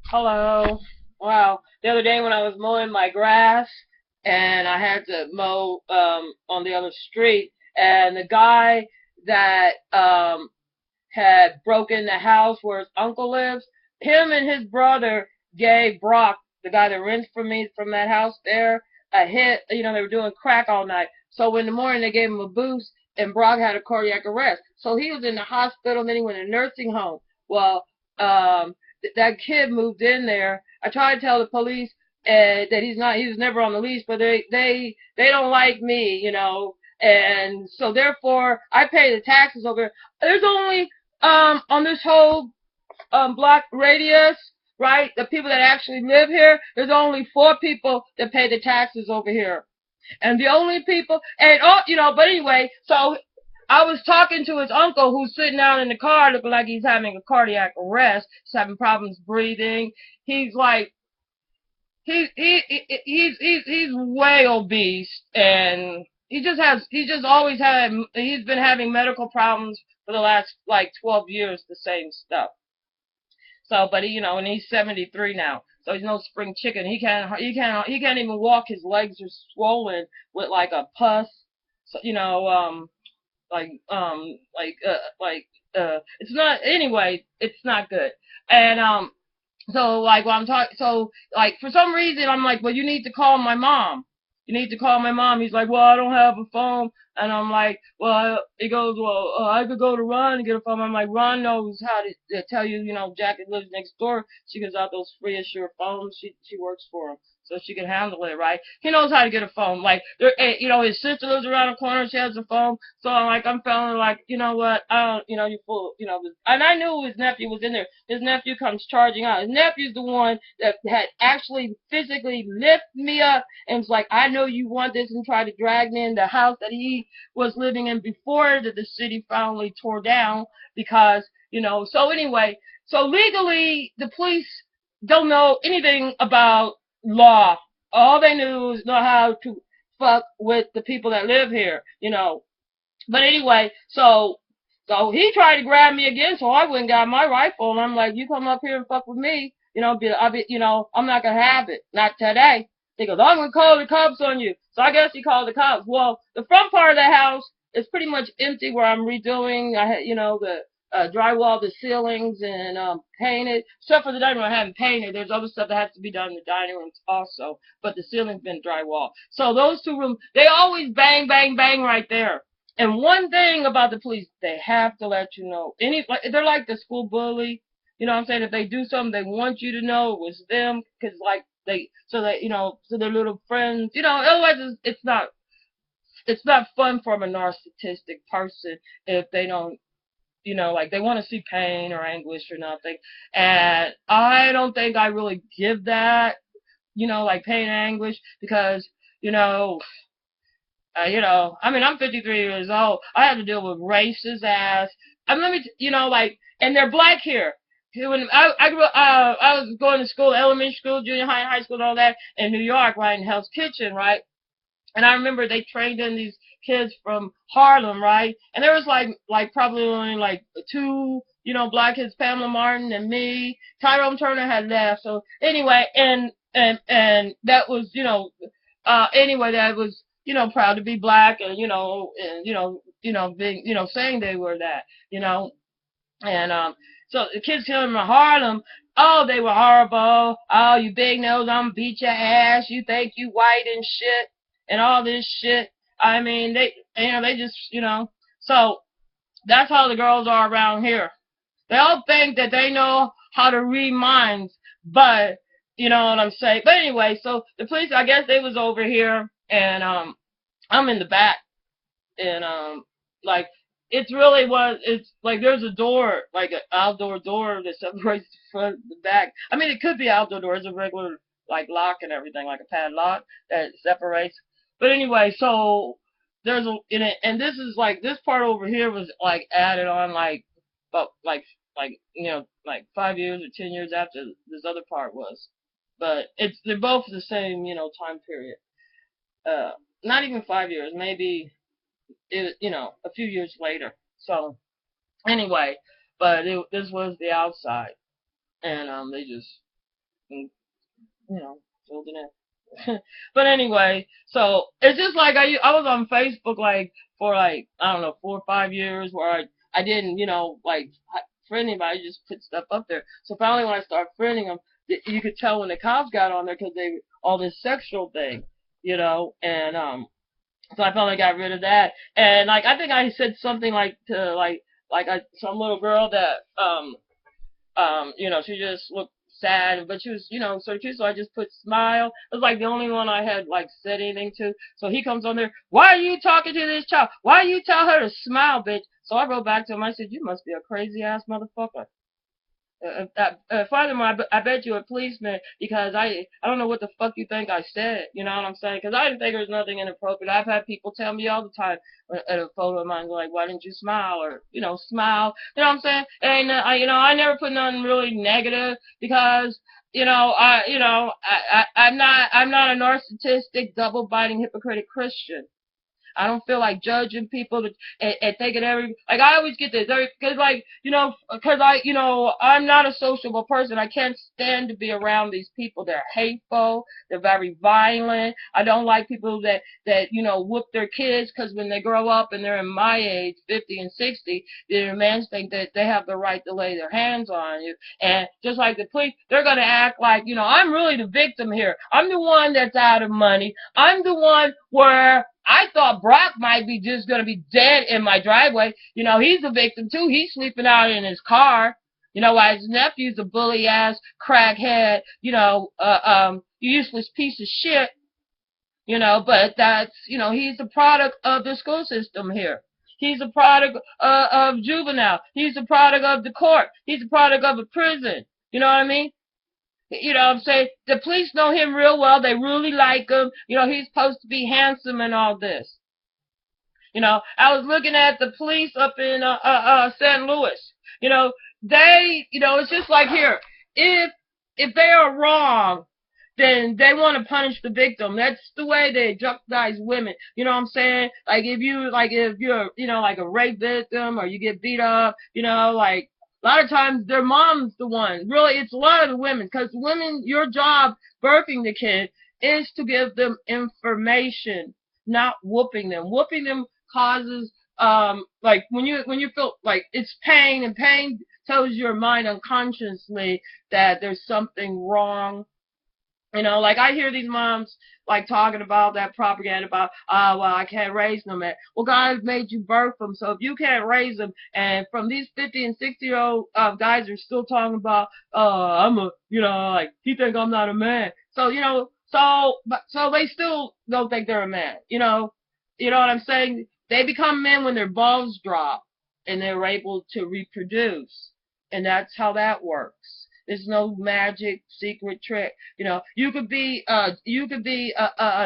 Hello. Wow. The other day when I was mowing my grass and I had to mow on the other street and the guy that had broken the house where his uncle lives, him and his brother gave Brock, the guy that rents from me from that house there, a hit. They were doing crack all night. So in the morning they gave him a boost and Brock had a cardiac arrest. So he was in the hospital and then he went to a nursing home. Well, that kid moved in there. I tried to tell the police that he was never on the leash, but they don't like me. And so therefore I pay the taxes over. There's only on this whole block radius, right? The people that actually live here, there's only 4 people that pay the taxes over here. And the only people, and but anyway, so I was talking to his uncle who's sitting out in the car looking like he's having a cardiac arrest. He's having problems breathing. He's like, he's way obese and he's been having medical problems for the last like 12 years, the same stuff. So, but and he's 73 now. So he's no spring chicken. He can't even walk. His legs are swollen with like a pus. So, it's not, anyway, it's not good. And so like while I'm talking, so like for some reason I'm like, well, you need to call my mom. You need to call my mom. He's like, well, I don't have a phone. And I'm like, well, he goes, well, I could go to Ron and get a phone. I'm like, Ron knows how to tell you, Jackie lives next door. She gives out those free assure phones. She works for him. So she can handle it, right? He knows how to get a phone. Like, his sister lives around the corner. She has a phone. So I'm feeling like, you know what? I don't, you fool, and I knew his nephew was in there. His nephew comes charging out. His nephew's the one that had actually physically lifted me up and was like, I know you want this, and tried to drag me in the house that he was living in before that the city finally tore down because, so anyway, so legally the police don't know anything about law. All they knew is know how to fuck with the people that live here. But anyway, so he tried to grab me again, so I went and got my rifle, and I'm like, you come up here and fuck with me, I'm not gonna have it, not today. He goes, I'm gonna call the cops on you. So I guess he called the cops. Well, the front part of the house is pretty much empty where I'm redoing. I had, the drywall, the ceilings, and painted. Except for the dining room, I haven't painted. There's other stuff that has to be done in the dining rooms also, but the ceiling's been drywall. So those 2 rooms, they always bang, bang, bang right there. And one thing about the police, they have to let you know. They're like the school bully. You know what I'm saying? If they do something, they want you to know it was them, because like so their little friends. Otherwise it's not fun for a narcissistic person if they don't. Like they want to see pain or anguish or nothing. And I don't think I really give that. Like pain and anguish because you know I mean, I'm 53 years old. I have to deal with racist ass. Let me, like, and they're black here. When I was going to school, elementary school, junior high, high school, and all that in New York, right, in Hell's Kitchen, right. And I remember they trained in these kids from Harlem, right. And there was like probably only like 2, black kids, Pamela Martin and me. Tyrone Turner had left. So anyway, and that was, anyway, that was, proud to be black and, being, saying they were that, you know, and, so the kids here in Harlem, oh, they were horrible. Oh, you big nose, I'm gonna beat your ass. You think you white and shit and all this shit. I mean, they just, so that's how the girls are around here. They all think that they know how to read minds, but you know what I'm saying. But anyway, so the police, I guess they was over here, and I'm in the back, and like it's really was. It's like there's a door, like an outdoor door that separates the front and the back. I mean, it could be outdoor door. It's a regular like lock and everything, like a padlock that separates. But anyway, so there's a in it, and this is like this part over here was like added on like about like like 5 years or 10 years after this other part was. But they're both the same time period. Uh, Not even 5 years, maybe a few years later. So anyway, but this was the outside, and they just and, you know, filled it in. But anyway, so it's just like I was on Facebook like for like I don't know 4 or 5 years where I didn't like friend anybody, I just put stuff up there. So finally when I started friending them, you could tell when the cops got on there because they all this sexual thing, and so I finally got rid of that. And like I think I said something like to some little girl that she just looked sad, but she was, so cute. So I just put smile. It was like the only one I had like said anything to. So he comes on there. Why are you talking to this child? Why you tell her to smile, bitch? So I wrote back to him. I said, you must be a crazy ass motherfucker. Furthermore, I bet you a policeman because I don't know what the fuck you think I said. You know what I'm saying? Because I didn't think there was nothing inappropriate. I've had people tell me all the time at a photo of mine, like, why didn't you smile? Or, smile. You know what I'm saying? And, I never put nothing really negative because, I'm not a narcissistic, double biting, hypocritic Christian. I don't feel like judging people and thinking like I always get this because I'm not a sociable person. I can't stand to be around these people. They're hateful. They're very violent. I don't like people that whoop their kids because when they grow up and they're in my age, 50 and 60, their men think that they have the right to lay their hands on you. And just like the police, they're gonna act like I'm really the victim here. I'm the one that's out of money. I'm the one where I thought Brock might be just going to be dead in my driveway. He's a victim too. He's sleeping out in his car. While his nephew's a bully ass crackhead, useless piece of shit, but that's, he's a product of the school system here. He's a product of juvenile. He's a product of the court. He's a product of a prison. You know what I mean? I'm saying? The police know him real well. They really like him. He's supposed to be handsome and all this. I was looking at the police up in St. Louis. They, it's just like here. If they are wrong, then they want to punish the victim. That's the way they jeopardize women. You know what I'm saying? Like if you're, like a rape victim or you get beat up, like a lot of times their mom's the one. Really, it's a lot of the women because women, your job birthing the kid is to give them information, not whooping them. Whooping them causes like when you feel like it's pain, and pain tells your mind unconsciously that there's something wrong. Like I hear these moms like talking about that propaganda about, well, I can't raise them. Well, God made you birth them. So if you can't raise them, and from these 50 and 60-year-old guys are still talking about, I'm a, like he think I'm not a man. So, so they still don't think they're a man. You know what I'm saying? They become men when their balls drop and they're able to reproduce. And that's how that works. There's no magic secret trick. You could be a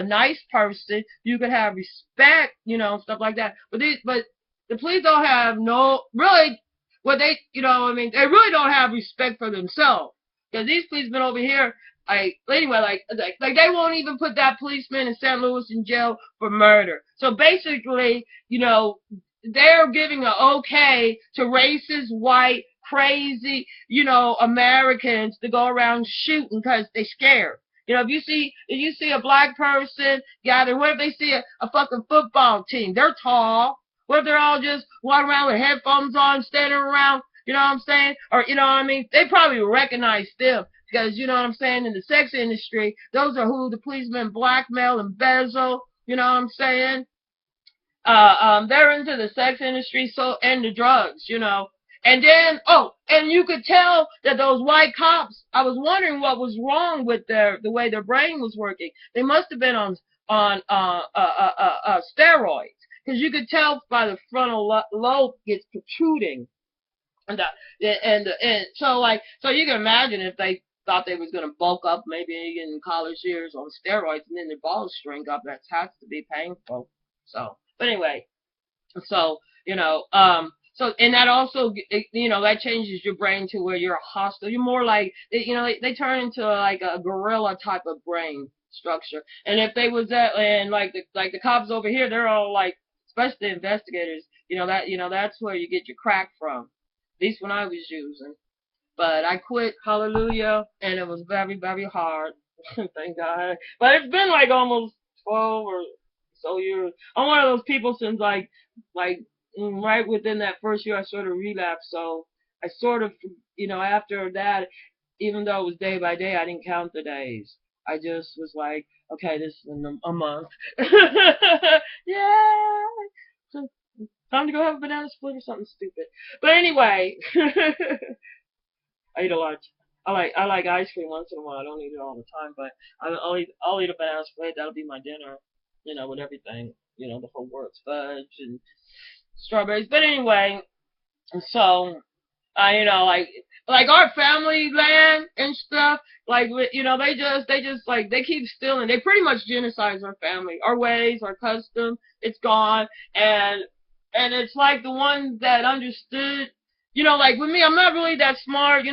nice person. You could have respect, stuff like that. But the police don't have no really what they I mean they really don't have respect for themselves. Because these policemen over here, anyway, like they won't even put that policeman in St. Louis in jail for murder. So basically, they're giving an okay to racist, white, crazy, Americans to go around shooting because they're scared. If you see a black person gather, what if they see a fucking football team? They're tall. What if they're all just walking around with headphones on, standing around? You know what I'm saying? Or, what I mean? They probably recognize them because, you know what I'm saying? In the sex industry, those are who the policemen blackmail, embezzle. You know what I'm saying? They're into the sex industry, and the drugs, And then, and you could tell that those white cops, I was wondering what was wrong with the way their brain was working. They must have been on steroids, because you could tell by the frontal lobe gets protruding. And so you can imagine if they thought they was going to bulk up maybe in college years on steroids and then their balls shrink up, that has to be painful. So, but anyway, so, so, and that also, that changes your brain to where you're hostile. You're more like, they turn into like a gorilla type of brain structure. And if they was that, and like the cops over here, they're all like, especially the investigators, that's where you get your crack from. At least when I was using. But I quit, hallelujah, and it was very, very hard. Thank God. But it's been like almost 12 or so years. I'm one of those people since like right within that first year I sort of relapsed. So I sort of, after that, even though it was day by day, I didn't count the days. I just was like, okay, this is a month. Yeah. So, time to go have a banana split or something stupid. But anyway, I eat a lot. I like ice cream once in a while. I don't eat it all the time, but I'll eat a banana split. That'll be my dinner, with everything, the whole works, fudge and strawberries. But anyway, so like our family land and stuff. Like they just like they keep stealing. They pretty much genocide our family, our ways, our custom. It's gone, and it's like the ones that understood. Like with me, I'm not really that smart,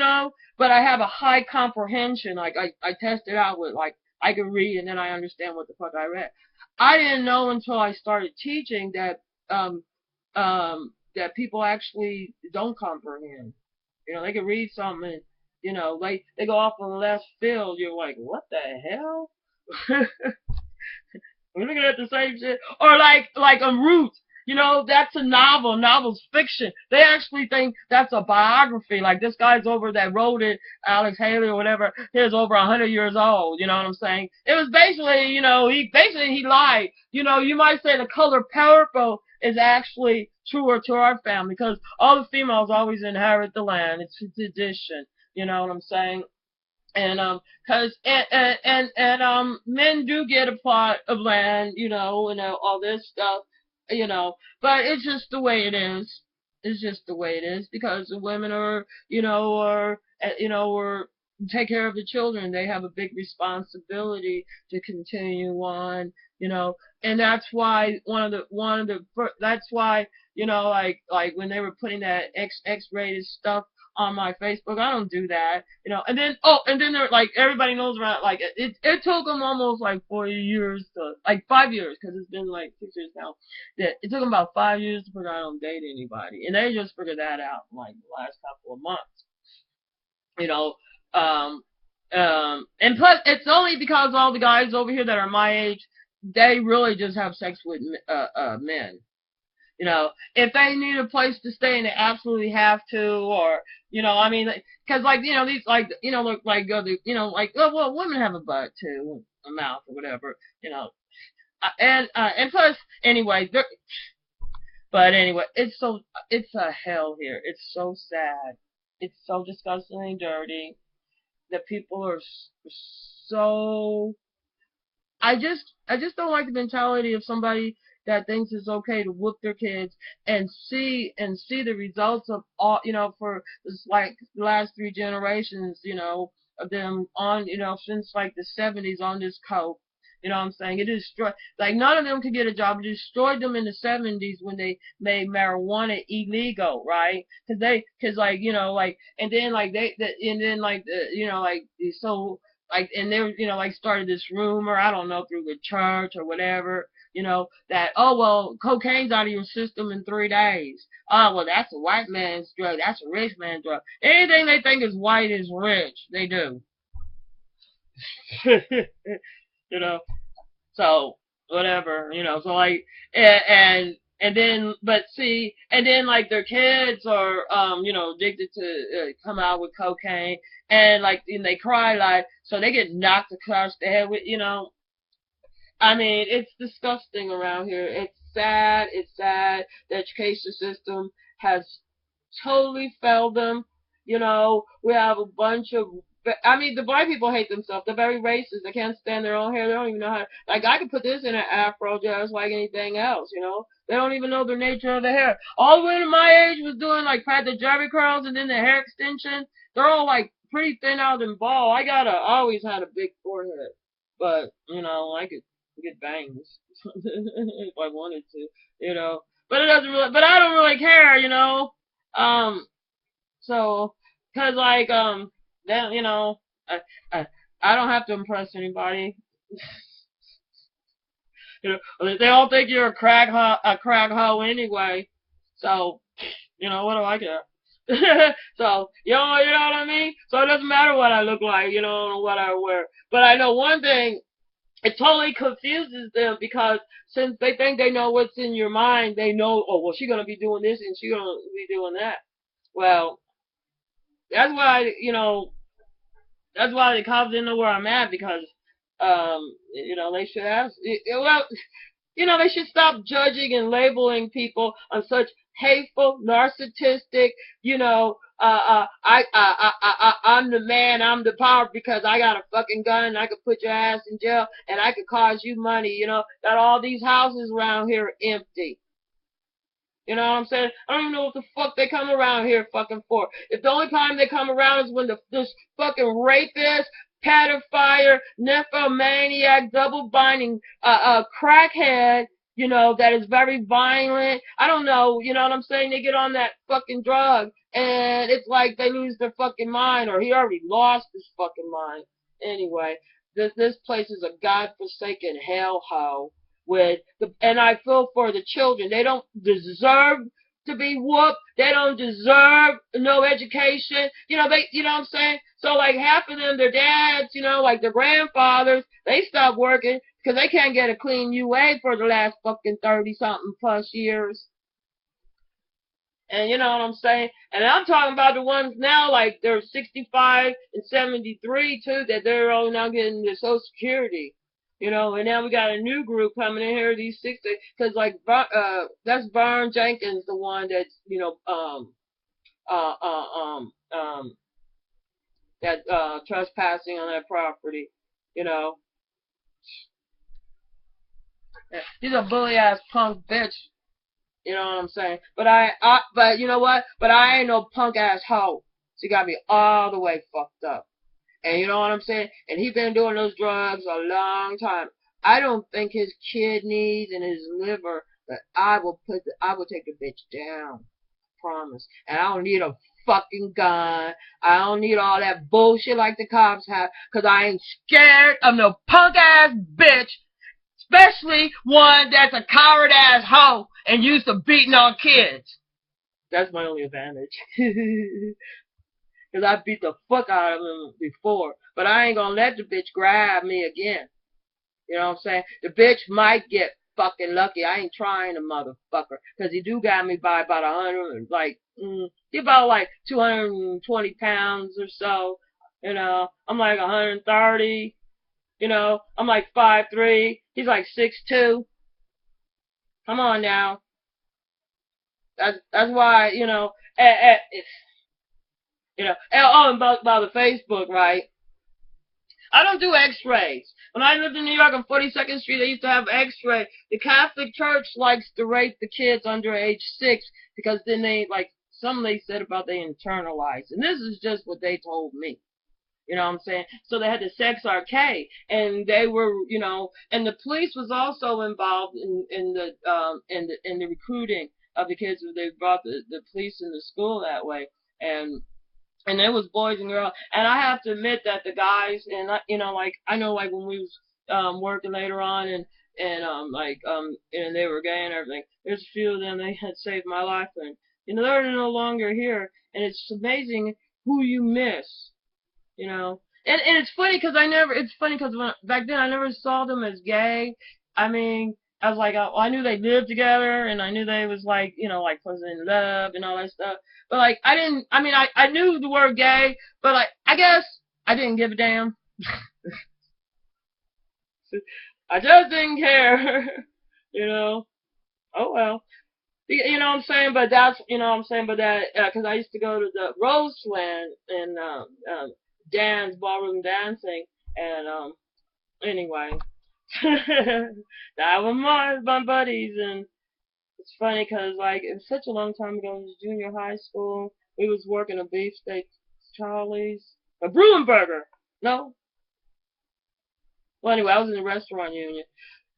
but I have a high comprehension. Like I test it out with like I can read and then I understand what the fuck I read. I didn't know until I started teaching that um that people actually don't comprehend. They can read something and, like they go off on the left field. You're like, what the hell? We're looking at the same shit. Or like Roots. That's a novel. Novel's fiction. They actually think that's a biography. Like this guy's over that wrote it, Alex Haley or whatever, he's over 100 years old. You know what I'm saying? It was basically, he lied. You might say The Color Purple is actually truer to our family because all the females always inherit the land. It's a tradition. You know what I'm saying? And cause men do get a plot of land, and all this stuff, but it's just the way it is. It's just the way it is because the women are, or take care of the children. They have a big responsibility to continue on, and that's why that's why, like when they were putting that X-rated stuff on my Facebook. I don't do that, and then they're like everybody knows around like it took them almost like 4 years to like 5 years because it's been like 6 years now. That it took them about 5 years to figure out I don't date anybody, and they just figured that out in like the last couple of months, you know. Um, and plus it's only because all the guys over here that are my age, they really just have sex with men. If they need a place to stay and they absolutely have to, or, I mean, because like, these like, look like, like, well, women have a butt too, a mouth or whatever, and plus, anyway, but anyway, it's a hell here. It's so sad. It's so disgustingly dirty. The people are so I just don't like the mentality of somebody that thinks it's okay to whoop their kids and see the results of all for this like the last 3 generations of them on since like the 70s on this coke. What I'm saying? It destroyed, like none of them could get a job. It destroyed them in the 70s when they made marijuana illegal, right? Cause like, like, and then like and then like, like, so like, and they like started this rumor, I don't know, through the church or whatever, that, oh, well, cocaine's out of your system in 3 days. Oh, well, that's a white man's drug. That's a rich man's drug. Anything they think is white is rich. They do. you know, so whatever, so like, and then, but see, and then like their kids are, addicted to come out with cocaine, and like, and they cry like, so they get knocked across the head with, I mean, it's disgusting around here. It's sad. It's sad. The education system has totally failed them. We have a bunch of. I mean, the black people hate themselves. They're very racist. They can't stand their own hair. They don't even know how. Like, I could put this in an afro just like anything else. They don't even know the nature of the hair. All the women my age was doing like had the jerry curls and then the hair extension. They're all like pretty thin out and bald. I always had a big forehead, but I could get bangs if I wanted to, But it doesn't really. But I don't really care. Um, so, cause like then I, I I don't have to impress anybody. They all think you're a crack hoe anyway. So, what do I care? So, you know what I mean? So it doesn't matter what I look like, or what I wear. But I know one thing, it totally confuses them because since they think they know what's in your mind, they know, oh, well, she's going to be doing this and she's going to be doing that. Well, that's why, that's why the cops didn't know where I'm at because, they should ask, well, they should stop judging and labeling people on such hateful, narcissistic, I'm the man, I'm the power because I got a fucking gun and I could put your ass in jail and I could cause you money, that all these houses around here are empty. You know what I'm saying? I don't even know what the fuck they come around here fucking for. If the only time they come around is when this fucking rapist, pedophile, nymphomaniac, double binding, crackhead, that is very violent. I don't know, you know what I'm saying? They get on that fucking drug and it's like they lose their fucking mind or he already lost his fucking mind. Anyway, this place is a godforsaken hellhole with and I feel for the children. They don't deserve to be whooped. They don't deserve no education. You know what I'm saying? So like half of them, their dads, like their grandfathers, they stop working because they can't get a clean UA for the last fucking 30 something plus years. And you know what I'm saying? And I'm talking about the ones now, like they're 65 and 73 too, that they're all now getting the Social Security. And now we got a new group coming in here, these 60, because like, that's Vern Jenkins, the one that's, uh, uh, um, um, that, trespassing on that property, you know. He's a bully ass punk bitch. You know what I'm saying? But you know what? But I ain't no punk ass hoe. She got me all the way fucked up. And you know what I'm saying? And he been doing those drugs a long time. I don't think his kidneys and his liver, but I will take the bitch down. Promise. And I don't need a fucking gun. I don't need all that bullshit like the cops have, 'cause I ain't scared of no punk ass bitch, especially one that's a coward ass hoe and used to beating on kids. That's my only advantage. Because I beat the fuck out of him before. But I ain't gonna let the bitch grab me again. You know what I'm saying? The bitch might get fucking lucky. I ain't trying the motherfucker. Because he do got me by about 100, like, he about like 220 pounds or so. I'm like 130. I'm like 5'3". He's like 6'2". Come on now. That's why, and about the Facebook, right? I don't do x-rays. When I lived in New York on 42nd Street, they used to have x-ray. The Catholic Church likes to rape the kids under age 6 because then they said about they internalize. And this is just what they told me. You know what I'm saying? So they had the sex arcade, and they were, and the police was also involved in the recruiting of the kids. They brought the police in the school that way, and there was boys and girls. And I have to admit that the guys, and like I know, like when we was working later on, and they were gay and everything. There's a few of them they had saved my life, and they're no longer here, and it's amazing who you miss. And it's funny because back then I never saw them as gay. I mean, I was like, I knew they lived together and I knew they was like, like was in love and all that stuff. But like, I knew the word gay, but like, I guess I didn't give a damn. I just didn't care, you know. Oh well. You know what I'm saying? But that's, you know what I'm saying? But that, because I used to go to the Roseland and dance, ballroom dancing, and anyway, that was my buddies, and it's funny because like it was such a long time ago. It was junior high school. We was working a beefsteak Charlie's, a Bruenberger. No, well anyway, I was in the restaurant union.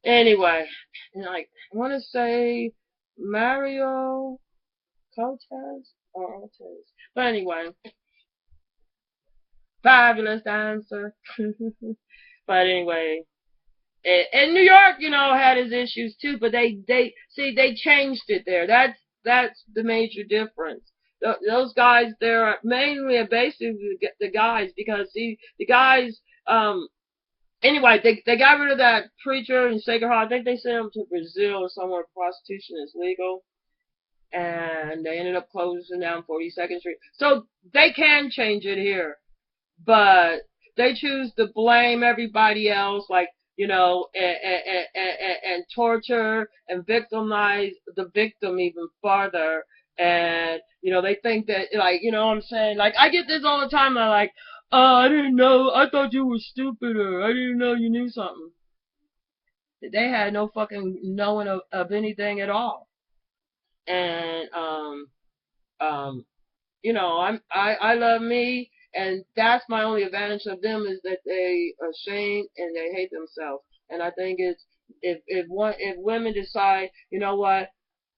Anyway, and like I want to say Mario Cortez or Ortiz, but anyway, fabulous dancer. But anyway, and New York, had its issues too, but they changed it there. That's the major difference. those guys there are mainly and basically the guys, because see the guys anyway, they got rid of that preacher in Sacred Heart. I think they sent him to Brazil or somewhere prostitution is legal, and they ended up closing down 42nd Street. So they can change it here, but they choose to blame everybody else, like, and torture and victimize the victim even farther. And they think that, like, what I'm saying, like, I get this all the time. I like, oh, I didn't know, I thought you were stupid, or I didn't know you knew something. They had no fucking knowing of anything at all. And um I love me, and that's my only advantage of them, is that they are ashamed and they hate themselves. And I think it's, if women decide, you know what,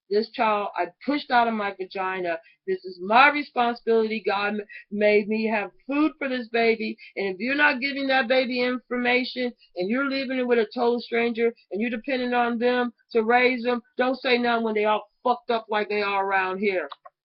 this child I pushed out of my vagina, this is my responsibility. God made me have food for this baby, and if you're not giving that baby information and you're leaving it with a total stranger and you're depending on them to raise them, don't say nothing when they all fucked up like they are around here.